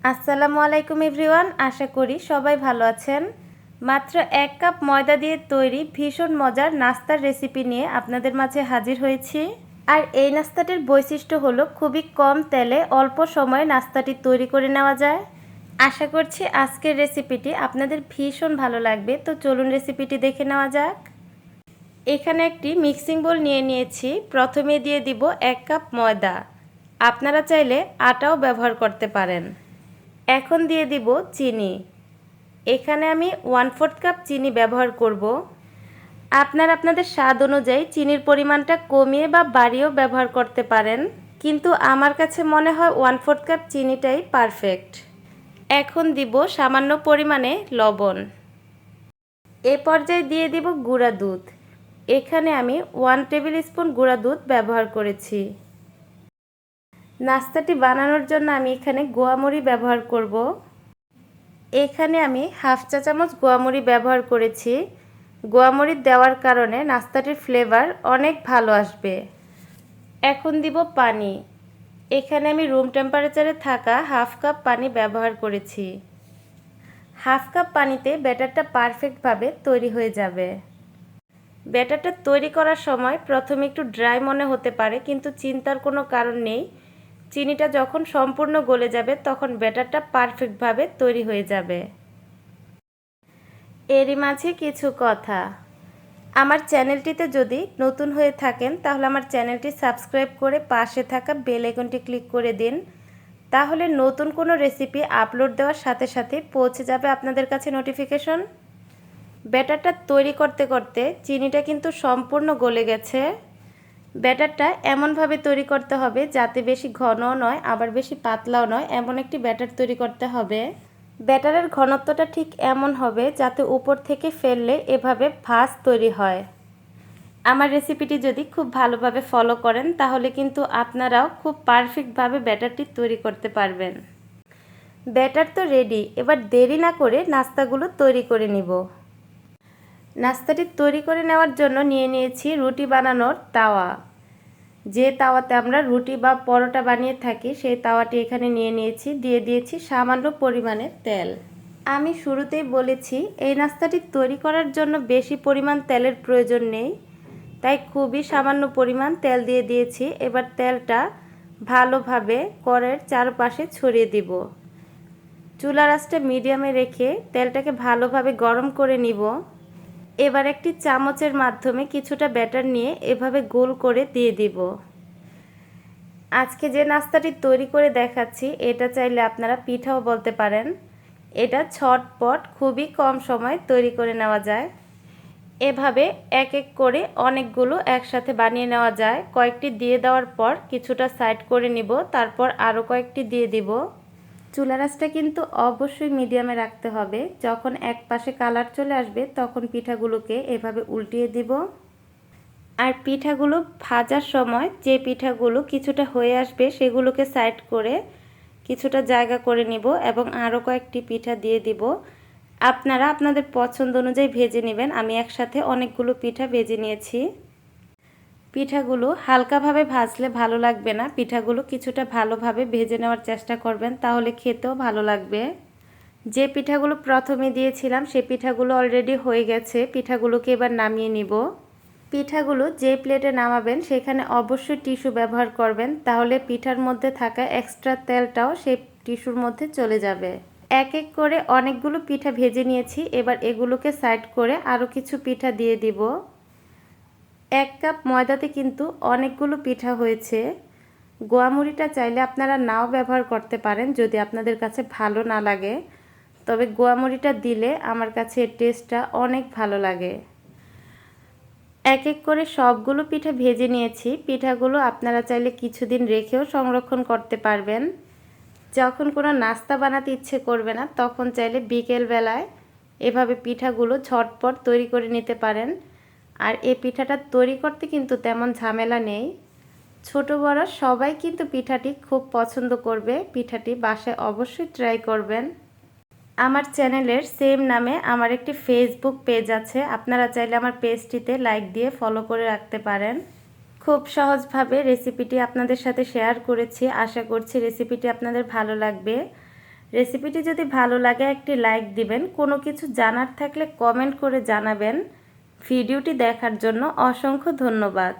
আসসালামু আলাইকুম এভরিওয়ান, আশা করি সবাই ভালো আছেন। মাত্র 1 কাপ ময়দা দিয়ে তৈরি ভীষণ মজার নাস্তার রেসিপি নিয়ে আপনাদের মাঝে হাজির হয়েছি। আর এই নাস্তাটির বৈশিষ্ট্য হলো খুবই কম তেলে অল্প সময়ে নাস্তাটি তৈরি করে নেওয়া যায়। আশা করছি আজকের রেসিপিটি আপনাদের ভীষণ ভালো লাগবে। তো চলুন রেসিপিটি দেখে নেওয়া যাক। এখানে একটি মিক্সিং বোল নিয়ে নিয়েছি। প্রথমে দিয়ে দিব 1 কাপ ময়দা, আপনারা চাইলে আটাও ব্যবহার করতে পারেন। এখন দিয়ে দিব চিনি। এখানে আমি 1/4 কাপ চিনি ব্যবহার করব। আপনারা আপনাদের স্বাদ অনুযায়ী চিনির পরিমাণটা কমিয়ে বা বাড়িয়েও ব্যবহার করতে পারেন, কিন্তু আমার কাছে মনে হয় 1/4 কাপ চিনিটাই পারফেক্ট। এখন দিব সামান্য পরিমাণে লবণ। এ পর্যায়ে দিয়ে দিব গুঁড়া দুধ। এখানে আমি 1 টেবিল স্পুন গুঁড়া দুধ ব্যবহার করেছি। নাস্তাটি বানানোর জন্য আমি এখানে গোয়ামরি ব্যবহার করব। এখানে আমি 1/2 চা চামচ গোয়ামরি ব্যবহার করেছি। গোয়ামরি দেওয়ার কারণে নাস্তাটির ফ্লেভার অনেক ভালো আসবে। এখন দিব পানি। এখানে আমি রুম টেম্পারেচারে থাকা 1/2 কাপ পানি ব্যবহার করেছি। 1/2 কাপ পানিতে ব্যাটারটা পারফেক্টভাবে তৈরি হয়ে যাবে। ব্যাটারটা তৈরি করার সময় প্রথমে একটু ড্রাই মনে হতে পারে, কিন্তু চিন্তার কোনো কারণ নেই। চিনিটা যখন সম্পূর্ণ গলে যাবে তখন ব্যাটারটা পারফেক্টভাবে তৈরি হয়ে যাবে। এরই মাঝে কিছু কথা। আমার চ্যানেলটিতে যদি নতুন হয়ে থাকেন তাহলে আমার চ্যানেলটি সাবস্ক্রাইব করে পাশে থাকা বেল আইকনটি ক্লিক করে দিন। তাহলে নতুন কোনো রেসিপি আপলোড দেওয়ার সাথে সাথে পৌঁছে যাবে আপনাদের কাছে নোটিফিকেশন। ব্যাটারটা তৈরি করতে করতে চিনিটা কিন্তু সম্পূর্ণ গলে গেছে। ব্যাটারটা এমনভাবে তৈরি করতে হবে যাতে বেশি ঘনও নয় আবার বেশি পাতলাও নয়, এমন একটি ব্যাটার তৈরি করতে হবে। ব্যাটারের ঘনত্বটা ঠিক এমন হবে যাতে উপর থেকে ফেললে এভাবে ভাঁজ তৈরি হয়। আমার রেসিপিটি যদি খুব ভালোভাবে ফলো করেন তাহলে কিন্তু আপনারাও খুব পারফেক্টভাবে ব্যাটারটি তৈরি করতে পারবেন। ব্যাটার তো রেডি, এবার দেরি না করে নাস্তাগুলো তৈরি করে নিব। নাস্তাটি তৈরি করে নেওয়ার জন্য নিয়ে নিয়েছি রুটি বানানোর তাওয়া। যে তাওয়াতে আমরা রুটি বা পরোটা বানিয়ে থাকি সেই তাওয়াটি এখানে নিয়ে নিয়েছি। দিয়ে দিয়েছি সামান্য পরিমাণে তেল। আমি শুরুতেই বলেছি এই নাস্তাটি তৈরি করার জন্য বেশি পরিমাণ তেলের প্রয়োজন নেই, তাই খুবই সামান্য পরিমাণ তেল দিয়ে দিয়েছি। এবার তেলটা ভালোভাবে কড়াইয়ের চারপাশে ছড়িয়ে দিব। চুলার আঁচটা মিডিয়ামে রেখে তেলটাকে ভালোভাবে গরম করে নিব। এবার একটি চামচের মাধ্যমে কিছুটা ব্যাটার নিয়ে এভাবে গোল করে দিয়ে দিব। আজকে যে নাস্তাটি তৈরি করে দেখাচ্ছি এটা চাইলে আপনারা পিঠাও বলতে পারেন। এটা ঝটপট খুবই কম সময় তৈরি করে নেওয়া যায়। এভাবে এক এক করে অনেকগুলো একসাথে বানিয়ে নেওয়া যায়। কয়েকটি দিয়ে দেওয়ার পর কিছুটা সাইড করে নিব, তারপর আরও কয়েকটি দিয়ে দিব। চুলার আঁচটা কিন্তু অবশ্যই মিডিয়ামে রাখতে হবে। যখন এক পাশে কালার চলে আসবে তখন পিঠাগুলোকে এভাবে উল্টিয়ে দিব। আর পিঠাগুলো ভাজার সময় যে পিঠাগুলো কিছুটা হয়ে আসবে সেগুলোকে সাইড করে কিছুটা জায়গা করে নিব এবং আরও কয়েকটি পিঠা দিয়ে দিব। আপনারা আপনাদের পছন্দ অনুযায়ী ভেজে নেবেন। আমি একসাথে অনেকগুলো পিঠা ভেজে নিয়েছি। পিঠাগুলো হালকাভাবে ভাজলে ভালো লাগবে না, পিঠাগুলো কিছুটা ভালোভাবে ভেজে নেওয়ার চেষ্টা করবেন, তাহলে খেতেও ভালো লাগবে। যে পিঠাগুলো প্রথমে দিয়েছিলাম সে পিঠাগুলো অলরেডি হয়ে গেছে। পিঠাগুলোকে এবার নামিয়ে নিব। পিঠাগুলো যে প্লেটে নামাবেন সেখানে অবশ্যই টিস্যু ব্যবহার করবেন, তাহলে পিঠার মধ্যে থাকা এক্সট্রা তেলটাও সেই টিস্যুর মধ্যে চলে যাবে। এক এক করে অনেকগুলো পিঠা ভেজে নিয়েছি। এবার এগুলোকে সাইড করে আরও কিছু পিঠা দিয়ে দিব। 1 কাপ ময়দাতে কিন্তু অনেকগুলো পিঠা হয়েছে। গোয়ামরিটা চাইলে আপনারা নাও ব্যবহার করতে পারেন যদি আপনাদের কাছে ভালো না লাগে, তবে গোয়ামরিটা দিলে আমার কাছে এর টেস্টটা অনেক ভালো লাগে। এক এক করে সবগুলো পিঠা ভেজে নিয়েছি। পিঠাগুলো আপনারা চাইলে কিছুদিন রেখেও সংরক্ষণ করতে পারবেন। যখন কোনো নাস্তা বানাতে ইচ্ছে করবে না তখন চাইলে বিকেলবেলায় এভাবে পিঠাগুলো ঝটপট তৈরি করে নিতে পারেন। আর এই পিঠাটা তৈরি করতে কিন্তু তেমন ঝামেলা নেই। ছোট বড় সবাই কিন্তু পিঠাটি খুব পছন্দ করবে। পিঠাটি বাসায় অবশ্যই ট্রাই করবেন। আমার চ্যানেলের সেম নামে আমার একটি ফেসবুক পেজ আছে, আপনারা চাইলে আমার পেজটিতে লাইক দিয়ে ফলো করে রাখতে পারেন। খুব সহজভাবে রেসিপিটি আপনাদের সাথে শেয়ার করেছি। আশা করছি রেসিপিটি আপনাদের ভালো লাগবে। রেসিপিটি যদি ভালো লাগে একটি লাইক দিবেন, কোনো কিছু জানার থাকলে কমেন্ট করে জানাবেন। ভিডিওটি দেখার জন্য অসংখ্য ধন্যবাদ।